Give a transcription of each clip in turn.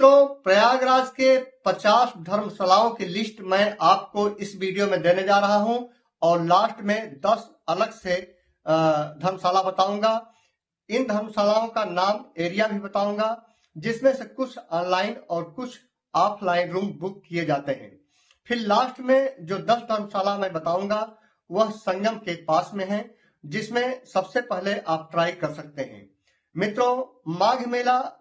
मित्रों, प्रयागराज के 50 धर्मशालाओं की लिस्ट मैं आपको इस वीडियो में देने जा रहा हूं और लास्ट में 10 अलग से धर्मशाला बताऊंगा। इन धर्मशालाओं का नाम, एरिया भी बताऊंगा, जिसमें से कुछ ऑनलाइन और कुछ ऑफलाइन रूम बुक किए जाते हैं। फिर लास्ट में जो 10 धर्मशाला मैं बताऊंगा वह संगम के पास में है, जिसमें सबसे पहले आप ट्राई कर सकते हैं। मित्रों, माघ मेला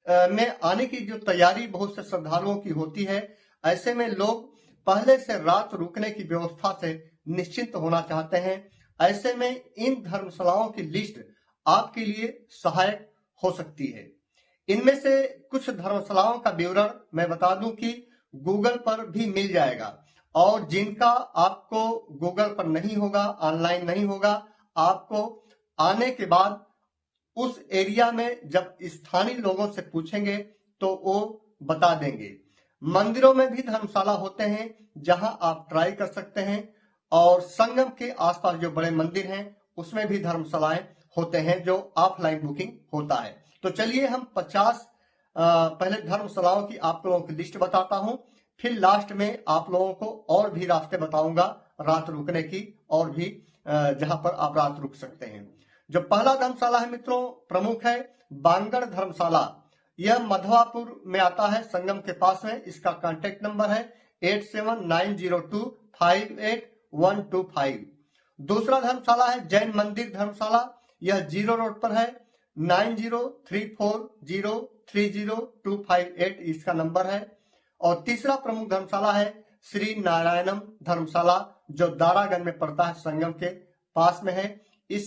में आने की जो तैयारी बहुत से श्रद्धालुओं की होती है, ऐसे में लोग पहले से रात रुकने की व्यवस्था से निश्चिंत होना चाहते हैं। ऐसे में इन धर्मशालाओं की लिस्ट आपके लिए सहायक हो सकती है। इनमें से कुछ धर्मशालाओं का विवरण मैं बता दूं कि गूगल पर भी मिल जाएगा, और जिनका आपको गूगल पर नहीं होगा, ऑनलाइन नहीं होगा, आपको आने के बाद उस एरिया में जब स्थानीय लोगों से पूछेंगे तो वो बता देंगे। मंदिरों में भी धर्मशाला होते हैं जहां आप ट्राई कर सकते हैं, और संगम के आसपास जो बड़े मंदिर हैं उसमें भी धर्मशालाएं होते हैं जो ऑफलाइन बुकिंग होता है। तो चलिए हम 50 पहले धर्मशालाओं की आप लोगों की लिस्ट बताता हूं, फिर लास्ट में आप लोगों को और भी रास्ते बताऊंगा रात रुकने की, और भी जहां पर आप रात रुक सकते हैं। जो पहला धर्मशाला है मित्रों, प्रमुख है बांगड़ धर्मशाला। यह मधवापुर में आता है, संगम के पास में। इसका कांटेक्ट नंबर है 8790258125। दूसरा धर्मशाला है जैन मंदिर धर्मशाला। यह 0 रोड पर है, 9034030258 इसका नंबर है। और तीसरा प्रमुख धर्मशाला है श्री नारायणम धर्मशाला, जो दारागंज में पड़ता है, संगम के पास में है। ये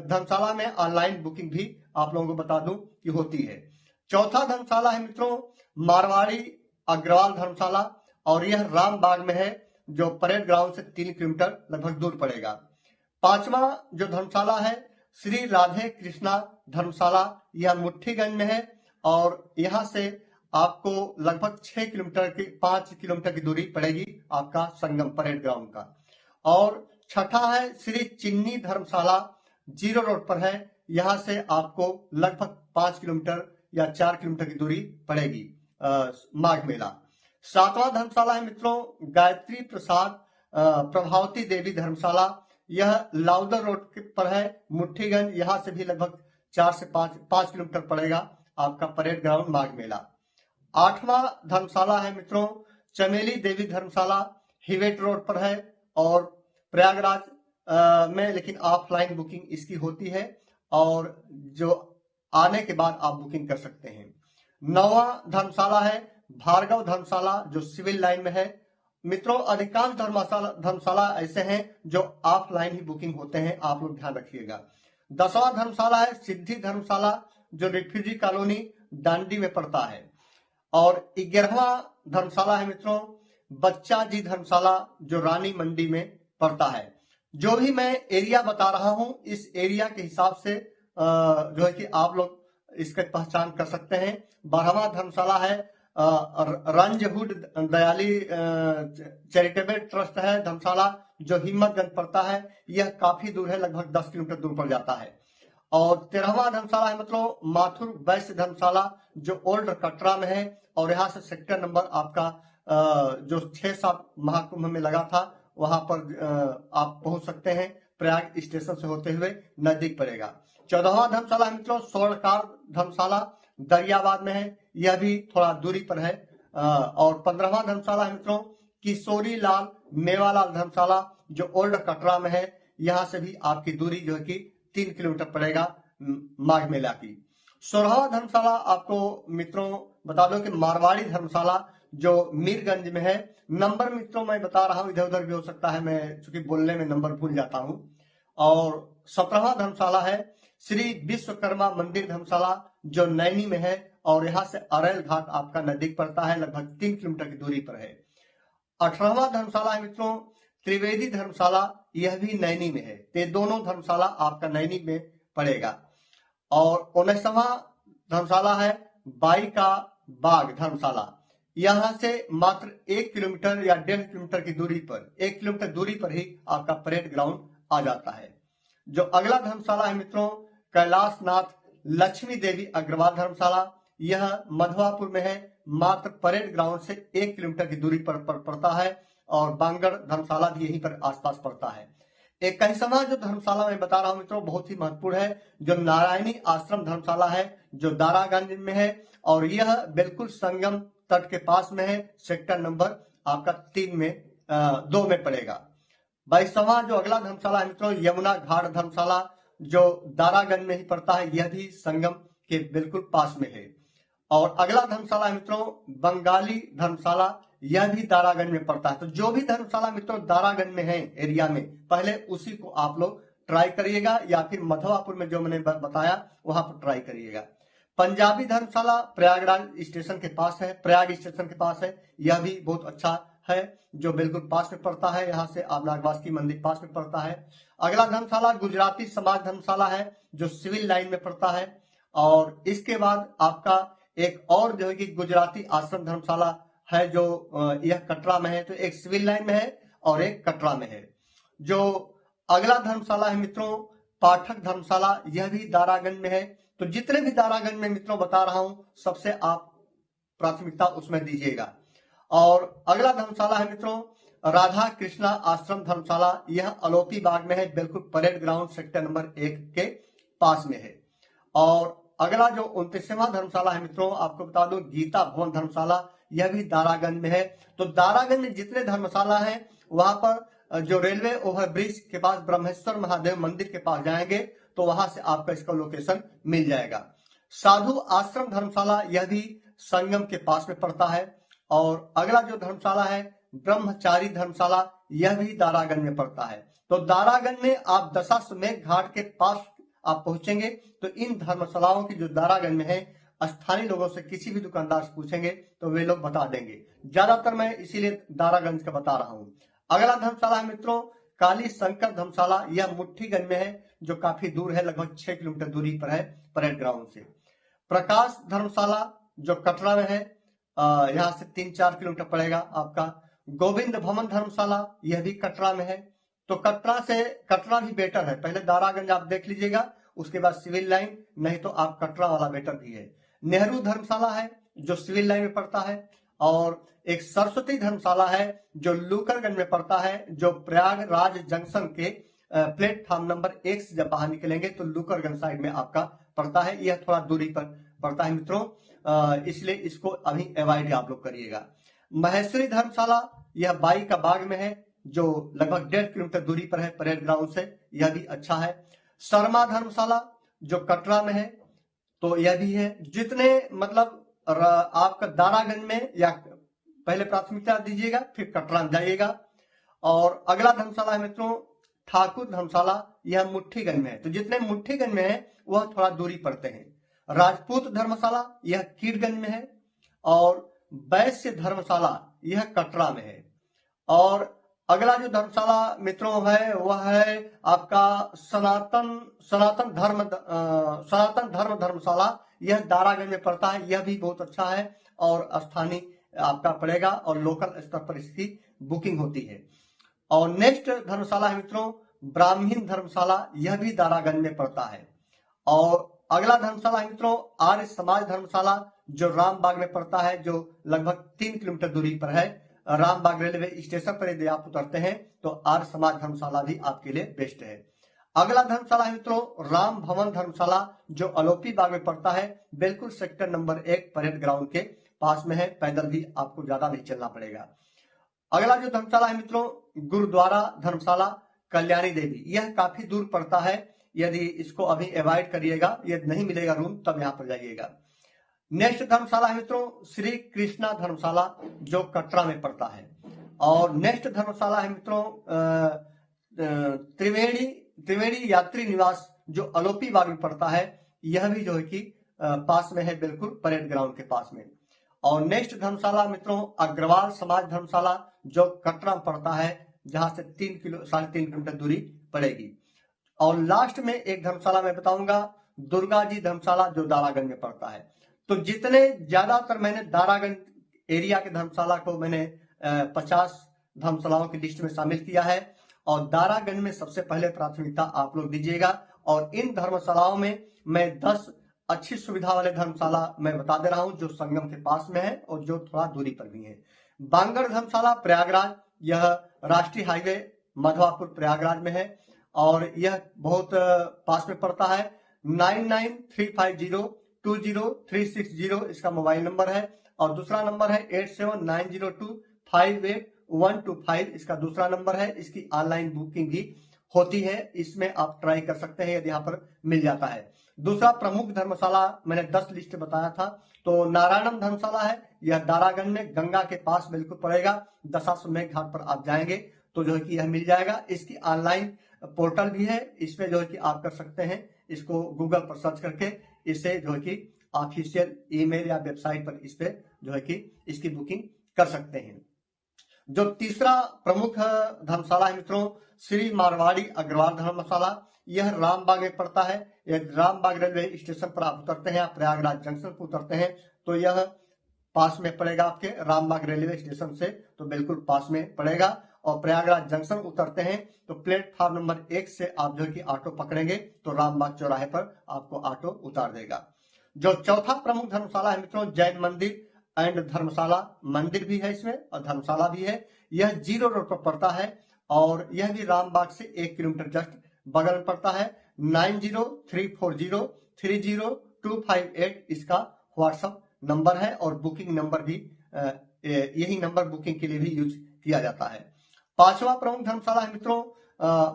धर्मशाला में ऑनलाइन बुकिंग भी आप लोगों को बता दूं कि होती है। चौथा धर्मशाला है मित्रों मारवाड़ी अग्रवाल धर्मशाला, और यह रामबाग में है, जो परेड ग्राउंड से 3 किलोमीटर लगभग दूर पड़ेगा। पांचवा जो धर्मशाला है श्री राधे कृष्णा धर्मशाला, यह मुट्ठीगंज में है, और यहां से आपको लगभग 5 किलोमीटर की दूरी पड़ेगी आपका संगम परेड ग्राउंड का। और छठा है श्री चिन्नी धर्मशाला, 0 रोड पर है। यहां से आपको लगभग 5 किलोमीटर या 4 किलोमीटर की दूरी पड़ेगी माघ मेला। सातवां धर्मशाला है मित्रों गायत्री प्रसाद प्रभावती देवी धर्मशाला। यह लाउदर रोड पर है, मुट्ठीगंज। यहां से भी लगभग 4 से 5 किलोमीटर पड़ेगा आपका परेड ग्राउंड माघ मेला। आठवां धर्मशाला है मित्रों चमेली देवी धर्मशाला, हिवेट रोड पर है और प्रयागराज में, लेकिन ऑफलाइन बुकिंग इसकी होती है, और जो आने के बाद आप बुकिंग कर सकते हैं। नौवां धर्मशाला है भार्गव धर्मशाला, जो सिविल लाइन में है। मित्रों, अधिकांश धर्मशाला ऐसे हैं जो ऑफलाइन ही बुकिंग होते हैं, आप लोग ध्यान रखिएगा। 10वां धर्मशाला है सिद्धि धर्मशाला, जो रिफ्यूजी कॉलोनी डांडी में पड़ता है। और 11वां धर्मशाला है मित्रों बच्चा जी धर्मशाला, जो रानी मंडी में पड़ता है। जो भी मैं एरिया बता रहा हूं, इस एरिया के हिसाब से जो है कि आप लोग इसकी पहचान कर सकते हैं। 12वां धर्मशाला है रंजहुड दयाली चैरिटेबल ट्रस्ट है धर्मशाला, जो हिम्मतगंज पड़ता है। यह काफी दूर है, लगभग 10 किलोमीटर दूर पड़ जाता है। और 13वां धर्मशाला है मतलब माथुर वैश्य धर्मशाला, जो ओल्ड कटरा में है, और यहाँ से सेक्टर नंबर आपका जो 6-7 महाकुंभ में लगा था वहां पर आप पहुंच सकते हैं, प्रयाग स्टेशन से होते हुए नजदीक पड़ेगा। 14वां धर्मशाला है मित्रों स्वर्णकार धर्मशाला, दरियाबाद में है, यह भी थोड़ा दूरी पर है। और 15वां धर्मशाला है मित्रों किशोरी लाल मेवालाल धर्मशाला, जो ओल्ड कटरा में है। यहाँ से भी आपकी दूरी जो है कि 3 किलोमीटर पड़ेगा माघ मेला की। 16वां धर्मशाला आपको मित्रों बता दो कि मारवाड़ी धर्मशाला, जो मीरगंज में है। नंबर मित्रों मैं बता रहा हूं, इधर उधर भी हो सकता है, मैं चूंकि बोलने में नंबर भूल जाता हूं। और 17वां धर्मशाला है श्री विश्वकर्मा मंदिर धर्मशाला, जो नैनी में है, और यहाँ से अरेल घाट आपका नजदीक पड़ता है, लगभग 3 किलोमीटर की दूरी पर है। 18वां धर्मशाला है मित्रों त्रिवेदी धर्मशाला, यह भी नैनी में है। ये दोनों धर्मशाला आपका नैनी में पड़ेगा। और 19वां धर्मशाला है बाई का बाग धर्मशाला, यहां से मात्र 1 किलोमीटर या 1.5 किलोमीटर की दूरी पर, 1 किलोमीटर दूरी पर ही आपका परेड ग्राउंड आ जाता है। जो अगला धर्मशाला है मित्रों कैलाशनाथ लक्ष्मी देवी अग्रवाल धर्मशाला, यह मधवापुर में है, मात्र परेड ग्राउंड से 1 किलोमीटर की दूरी पर पड़ता है और बांगड़ धर्मशाला भी यहीं पर आसपास पड़ता है। 21वां जो धर्मशाला मैं बता रहा हूं मित्रों बहुत ही महत्वपूर्ण है, जो नारायणी आश्रम धर्मशाला है, जो दारागंज में है और यह बिल्कुल संगम तट के पास में है। सेक्टर नंबर आपका 2 में पड़ेगा। 22वां जो अगला धर्मशाला है मित्रों, यमुना घाट धर्मशाला, जो दारागंज में ही पड़ता है, यह भी संगम के बिल्कुल पास में है। और अगला धर्मशाला है मित्रों बंगाली धर्मशाला, यह भी दारागंज में पड़ता है। तो जो भी धर्मशाला मित्रों दारागंज में है एरिया में, पहले उसी को आप लोग ट्राई करिएगा या फिर मधवापुर में जो मैंने बताया वहां पर ट्राई करिएगा। पंजाबी धर्मशाला प्रयागराज स्टेशन के पास है, प्रयाग स्टेशन के पास है, यह भी बहुत अच्छा है, जो बिल्कुल पास में पड़ता है। यहाँ से आप नागवास की मंदिर पास में पड़ता है। अगला धर्मशाला गुजराती समाज धर्मशाला है, जो सिविल लाइन में पड़ता है। और इसके बाद आपका एक और जो है कि गुजराती आश्रम धर्मशाला है, जो यह कटरा में है। तो एक सिविल लाइन में है और एक कटरा में है। जो अगला धर्मशाला है मित्रों पाठक धर्मशाला, यह भी दारागंज में है। तो जितने भी दारागंज में मित्रों बता रहा हूं, सबसे आप प्राथमिकता उसमें दीजिएगा। और अगला धर्मशाला है मित्रों राधा कृष्णा आश्रम धर्मशाला, यह अलोपी बाग में है, बिल्कुल परेड ग्राउंड सेक्टर नंबर 1 के पास में है। और अगला जो 29वां धर्मशाला है मित्रों, आपको बता दूं गीता भवन धर्मशाला, यह भी दारागंज में है। तो दारागंज में जितने धर्मशाला हैं वहां पर जो रेलवे ओवरब्रिज के पास ब्रह्मेश्वर महादेव मंदिर के पास जाएंगे तो वहां से आपका इसका लोकेशन मिल जाएगा। साधु आश्रम धर्मशाला, यह भी संगम के पास में पड़ता है। और अगला जो धर्मशाला है ब्रह्मचारी धर्मशाला, यह भी दारागंज में पड़ता है। तो दारागंज में आप दशाश्वमेध घाट के पास आप पहुंचेंगे तो इन धर्मशालाओं की जो दारागंज में है, स्थानीय लोगों से किसी भी दुकानदार से पूछेंगे तो वे लोग बता देंगे। ज्यादातर मैं इसीलिए दारागंज का बता रहा हूं। अगला धर्मशाला है मित्रों काली शंकर धर्मशाला, यह मुट्ठीगंज में है, जो काफी दूर है, लगभग 6 किलोमीटर दूरी पर है परेड ग्राउंड से। प्रकाश धर्मशाला जो कटरा में है, यहाँ से 3-4 किलोमीटर पड़ेगा आपका। गोविंद भवन धर्मशाला, यह भी कटरा में है। तो कटरा भी बेटर है, पहले दारागंज आप देख लीजिएगा, उसके बाद सिविल लाइन, नहीं तो आप कटरा वाला बेटर भी है। नेहरू धर्मशाला है जो सिविल लाइन में पड़ता है। और एक सरस्वती धर्मशाला है जो लूकरगंज में पड़ता है, जो प्रयागराज जंक्शन के प्लेटफॉर्म नंबर 1 से जब बाहर निकलेंगे तो लूकरगंज साइड में आपका पड़ता है। यह थोड़ा दूरी पर पड़ता है मित्रों, इसलिए इसको अभी अवॉइड आप लोग करिएगा। महेश्वरी धर्मशाला, यह बाई का बाग में है, जो लगभग 1.5 किलोमीटर दूरी पर है परेड ग्राउंड से, यह भी अच्छा है। शर्मा धर्मशाला जो कटरा में है, तो यह भी है। जितने मतलब आपका दारागंज में या पहले प्राथमिकता दीजिएगा, फिर कटरा जाइएगा। और अगला धर्मशाला है मित्रों ठाकुर धर्मशाला, यह मुट्ठीगंज में है। तो जितने मुट्ठीगंज में है वह थोड़ा दूरी पड़ते हैं। राजपूत धर्मशाला, यह कीरगंज में है। और वैश्य धर्मशाला, यह कटरा में है। और अगला जो धर्मशाला मित्रों है वह है आपका सनातन धर्म धर्मशाला, यह दारागंज में पड़ता है, यह भी बहुत अच्छा है और स्थानीय आपका पड़ेगा और लोकल स्तर पर इसकी बुकिंग होती है। और नेक्स्ट धर्मशाला है मित्रों ब्राह्मीण धर्मशाला, यह भी दारागंज में पड़ता है। और अगला धर्मशाला है मित्रों आर्य समाज धर्मशाला, जो रामबाग में पड़ता है, जो लगभग 3 किलोमीटर दूरी पर है। रामबाग रेलवे स्टेशन पर यदि आप उतरते हैं तो आर्य समाज धर्मशाला भी आपके लिए बेस्ट है। अगला धर्मशाला है मित्रों राम भवन धर्मशाला, जो अलोपी बाग में पड़ता है, बिल्कुल सेक्टर नंबर 1 परेड ग्राउंड के पास में है। पैदल भी आपको ज्यादा नहीं चलना पड़ेगा। अगला जो धर्मशाला है मित्रों गुरुद्वारा धर्मशाला कल्याणी देवी, यह काफी दूर पड़ता है, यदि इसको अभी अवॉइड करिएगा, यदि नहीं मिलेगा रूम तब यहाँ पर जाइएगा। नेक्स्ट धर्मशाला है मित्रों श्री कृष्णा धर्मशाला, जो कटरा में पड़ता है। और नेक्स्ट धर्मशाला है मित्रों त्रिवेणी यात्री निवास, जो अलोपी बाग में पड़ता है, यह भी जो है कि पास में है, बिल्कुल परेड ग्राउंड के पास में। और नेक्स्ट धर्मशाला मित्रों अग्रवाल समाज धर्मशाला, जो कटरा में पड़ता है, जहां से 3.5 किलोमीटर दूरी पड़ेगी। और लास्ट में एक धर्मशाला मैं बताऊंगा दुर्गा जी धर्मशाला, जो दारागंज में पड़ता है। तो जितने ज्यादातर मैंने दारागंज एरिया के धर्मशाला को मैंने 50 धर्मशालाओं की लिस्ट में शामिल किया है। और दारागंज में सबसे पहले प्राथमिकता आप लोग दीजिएगा। और इन धर्मशालाओं में मैं 10 अच्छी सुविधा वाले धर्मशाला मैं बता दे रहा हूं जो संगम के पास में है और जो थोड़ा दूरी पर भी है। बांगड़ धर्मशाला प्रयागराज, यह राष्ट्रीय हाईवे मधवापुर प्रयागराज में है और यह बहुत पास में पड़ता है। 9935020360 इसका मोबाइल नंबर है और दूसरा नंबर है 8790258125 इसका दूसरा नंबर है। इसकी ऑनलाइन बुकिंग भी होती है, इसमें आप ट्राई कर सकते हैं यदि यहाँ पर मिल जाता है। दूसरा प्रमुख धर्मशाला मैंने 10 लिस्ट बताया था, तो नारायणम धर्मशाला है, यह दारागंज में गंगा के पास बिल्कुल पड़ेगा। दशाश्वमेध घाट पर आप जाएंगे तो जो है कि यह मिल जाएगा। इसकी ऑनलाइन पोर्टल भी है, इसमें जो है कि आप कर सकते हैं, इसको गूगल पर सर्च करके इसे जो है कि ऑफिशियल ईमेल या वेबसाइट पर इस पे जो है कि इसकी बुकिंग कर सकते हैं। जो तीसरा प्रमुख धर्मशाला है मित्रों, श्री मारवाड़ी अग्रवाल धर्मशाला, यह रामबाग में पड़ता है। यह रामबाग रेलवे स्टेशन पर आप उतरते हैं, आप प्रयागराज जंक्शन पर उतरते हैं तो यह पास में पड़ेगा आपके रामबाग रेलवे स्टेशन से, तो बिल्कुल पास में पड़ेगा। और प्रयागराज जंक्शन उतरते हैं तो प्लेटफॉर्म नंबर 1 से आप जो है कि ऑटो पकड़ेंगे तो रामबाग चौराहे पर आपको ऑटो उतार देगा। जो चौथा प्रमुख धर्मशाला है मित्रों, जैन मंदिर एंड धर्मशाला, मंदिर भी है इसमें और धर्मशाला भी है। यह 0 रोड पर पड़ता है और यह भी रामबाग से 1 किलोमीटर जस्ट बगल में पड़ता है। 9034030258 इसका व्हाट्सएप नंबर है और बुकिंग नंबर भी यही नंबर बुकिंग के लिए भी यूज किया जाता है। पांचवा प्रमुख धर्मशाला है मित्रों,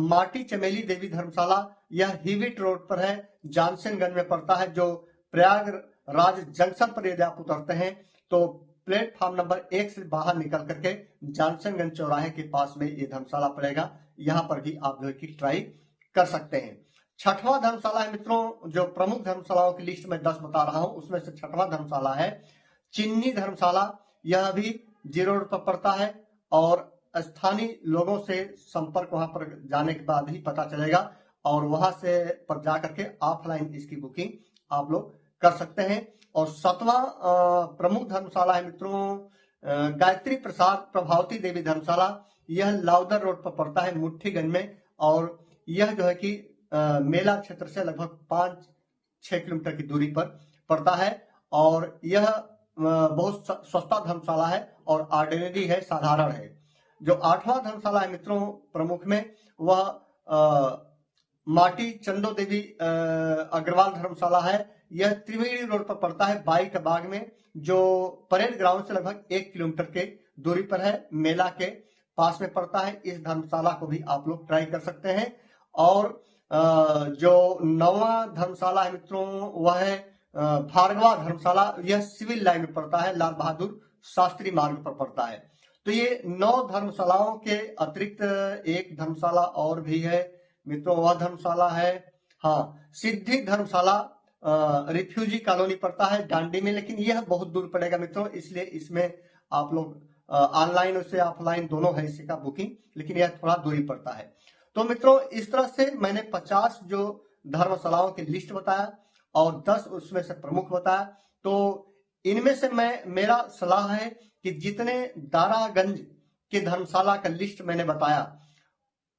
माटी चमेली देवी धर्मशाला, यह हिविट रोड पर है, जानसनगंज में पड़ता है। जो प्रयागराज जंक्शन पर यदि आप उतरते हैं तो प्लेटफॉर्म नंबर 1 से बाहर निकल करके जानसनगंज चौराहे के पास में ये धर्मशाला पड़ेगा, यहाँ पर भी आप जो है कि ट्राई कर सकते हैं। छठवां धर्मशाला है मित्रों, जो प्रमुख धर्मशालाओं की लिस्ट में 10 बता रहा हूं उसमें से छठवां धर्मशाला है चिन्नी धर्मशाला, यह भी 0 रोड पर पड़ता है और स्थानीय लोगों से संपर्क वहां पर जाने के बाद ही पता चलेगा और वहां से पर जाकर के ऑफलाइन इसकी बुकिंग आप लोग कर सकते हैं। और 7वां प्रमुख धर्मशाला है मित्रों, गायत्री प्रसाद प्रभावती देवी धर्मशाला, यह लाउदर रोड पर पड़ता है मुट्ठीगंज में और यह जो है कि मेला क्षेत्र से लगभग 5-6 किलोमीटर की दूरी पर पड़ता है और यह बहुत सस्ता धर्मशाला है और ऑर्डिनरी है, साधारण है। जो 8वां धर्मशाला है मित्रों प्रमुख में, वह माटी चंदो देवी अग्रवाल धर्मशाला है, यह त्रिवेणी रोड पर पड़ता है बाइक बाग में, जो परेड ग्राउंड से लगभग 1 किलोमीटर के दूरी पर है, मेला के पास में पड़ता है। इस धर्मशाला को भी आप लोग ट्राई कर सकते हैं। और जो 9वां धर्मशाला है मित्रों वह है भार्गवा धर्मशाला, यह सिविल लाइन में पड़ता है, लाल बहादुर शास्त्री मार्ग पर पड़ता है। तो ये 9 धर्मशालाओं के अतिरिक्त एक धर्मशाला और भी है मित्रों, वह धर्मशाला है सिद्धि धर्मशाला, रिफ्यूजी कॉलोनी पड़ता है डांडी में, लेकिन यह बहुत दूर पड़ेगा मित्रों, इसलिए इसमें आप लोग ऑनलाइन और ऑफलाइन दोनों है इसका बुकिंग, लेकिन यह थोड़ा दूरी पड़ता है। तो मित्रों इस तरह से मैंने 50 जो धर्मशालाओं की लिस्ट बताया और 10 उसमें से प्रमुख बताया। तो इनमें से मेरा सलाह है कि जितने दारागंज के धर्मशाला का लिस्ट मैंने बताया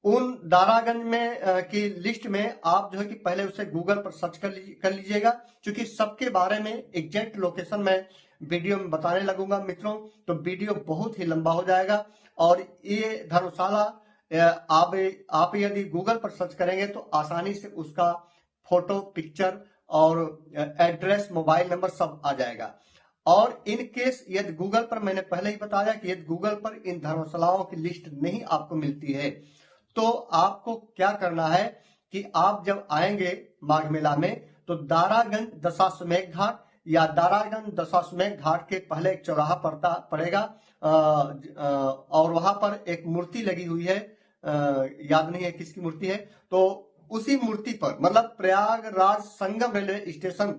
उन दारागंज में की लिस्ट में आप जो है कि पहले उसे गूगल पर सर्च कर लीजिएगा, क्योंकि सबके बारे में एग्जैक्ट लोकेशन मैं वीडियो में बताने लगूंगा मित्रों, तो वीडियो बहुत ही लंबा हो जाएगा। और ये धर्मशाला आप यदि गूगल पर सर्च करेंगे तो आसानी से उसका फोटो, पिक्चर और एड्रेस, मोबाइल नंबर सब आ जाएगा। और इन केस यदि गूगल पर, मैंने पहले ही बताया कि यदि गूगल पर इन धर्मशालाओं की लिस्ट नहीं आपको मिलती है तो आपको क्या करना है कि आप जब आएंगे माघ मेला में तो दारागंज दशाश्वमेध घाट या दारागंज दशाश्वमेध घाट के पहले एक चौराहा पड़ेगा और वहां पर एक मूर्ति लगी हुई है, याद नहीं है किसकी मूर्ति है, तो उसी मूर्ति पर मतलब प्रयागराज संगम रेलवे स्टेशन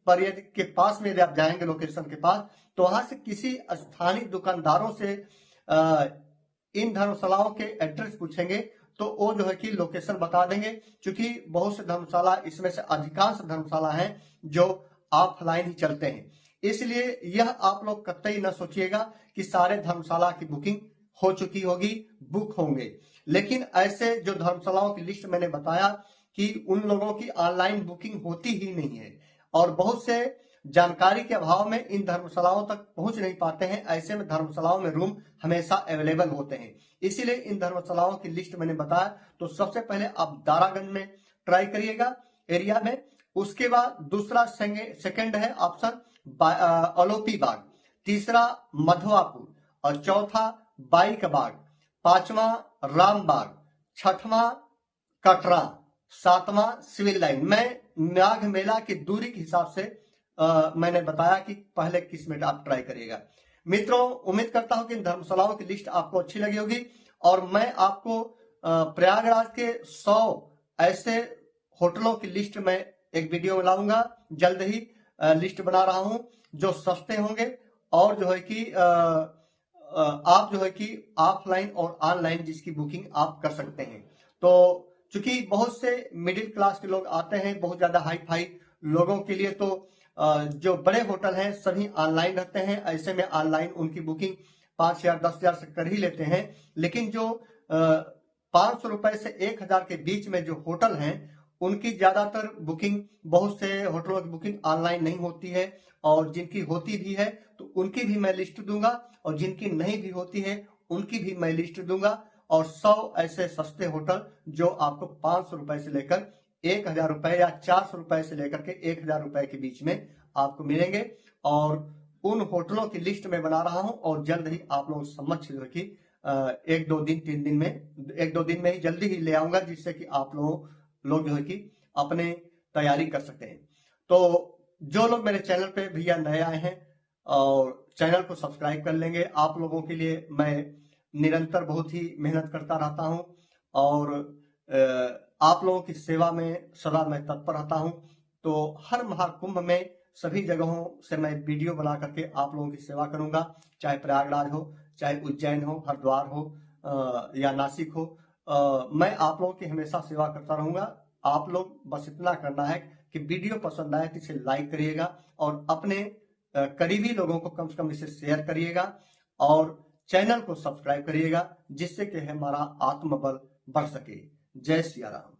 पर यदि के पास में यदि आप जाएंगे लोकेशन के पास, तो वहां से किसी स्थानीय दुकानदारों से इन धर्मशालाओं के एड्रेस पूछेंगे तो वो जो है कि लोकेशन बता देंगे, क्योंकि बहुत से धर्मशाला, इसमें से अधिकांश धर्मशाला हैं जो ऑफलाइन ही चलते हैं। इसलिए यह आप लोग कतई न सोचिएगा कि सारे धर्मशाला की बुकिंग हो चुकी होगी, बुक होंगे, लेकिन ऐसे जो धर्मशालाओं की लिस्ट मैंने बताया कि उन लोगों की ऑनलाइन बुकिंग होती ही नहीं है और बहुत से जानकारी के अभाव में इन धर्मशालाओं तक पहुंच नहीं पाते हैं। ऐसे में धर्मशालाओं में रूम हमेशा अवेलेबल होते हैं, इसीलिए इन धर्मशालाओं की लिस्ट मैंने बताया। तो सबसे पहले आप दारागंज में ट्राई करिएगा एरिया में। उसके बाद दूसरा सेकंड है ऑप्शन अलोपी बाग, तीसरा मधवापुर, और चौथा बाईक बाग, पांचवा रामबाग, छठवां कटरा, सातवां सिविल लाइन। मैं माघ मेला की दूरी के हिसाब से मैंने बताया कि पहले किस में आप ट्राई करिएगा। मित्रों, उम्मीद करता हूं कि इन धर्मशालाओं की लिस्ट आपको अच्छी लगी होगी, और मैं आपको प्रयागराज के 100 ऐसे होटलों की लिस्ट में एक वीडियो में लाऊंगा। जल्द ही लिस्ट बना रहा हूं जो सस्ते होंगे, और जो है कि आप जो है कि ऑफलाइन और ऑनलाइन जिसकी बुकिंग आप कर सकते हैं। तो चूंकि बहुत से मिडिल क्लास के लोग आते हैं, बहुत ज्यादा हाई फाई लोगों के लिए तो जो बड़े होटल हैं सभी ऑनलाइन रहते हैं। ऐसे में ऑनलाइन उनकी बुकिंग 5,000 10,000 से कर ही लेते हैं। लेकिन जो 500 रुपए से 1,000 के बीच में जो होटल हैं, उनकी ज्यादातर बुकिंग, बहुत से होटलों की बुकिंग ऑनलाइन नहीं होती है, और जिनकी होती भी है तो उनकी भी मैं लिस्ट दूंगा, और जिनकी नहीं भी होती है उनकी भी मैं लिस्ट दूंगा। और 100 ऐसे सस्ते होटल जो आपको 500 रुपए से लेकर 1,000 रुपए या 400 रुपए से लेकर के 1,000 रुपए के बीच में आपको मिलेंगे, और उन होटलों की लिस्ट में बना रहा हूं, और जल्द ही आप लोग समझ जो कि 1-2 दिन 3 दिन में, 1-2 दिन में ही जल्दी ही ले आऊंगा, जिससे कि आप लोग जो है कि अपने तैयारी कर सकते हैं। तो जो लोग मेरे चैनल पे भैया नए आए हैं और चैनल को सब्सक्राइब कर लेंगे। आप लोगों के लिए मैं निरंतर बहुत ही मेहनत करता रहता हूं, और आप लोगों की सेवा में सदा मैं तत्पर रहता हूं। तो हर महाकुंभ में सभी जगहों से मैं वीडियो बना करके आप लोगों की सेवा करूंगा, चाहे प्रयागराज हो, चाहे उज्जैन हो, हरिद्वार हो, या नासिक हो। मैं आप लोगों की हमेशा सेवा करता रहूंगा। आप लोग बस इतना करना है कि वीडियो पसंद आए तो इसे लाइक करिएगा, और अपने करीबी लोगों को कम से कम इसे शेयर करिएगा, और चैनल को सब्सक्राइब करिएगा, जिससे कि हमारा आत्मबल बढ़ सके। जय सिया राम।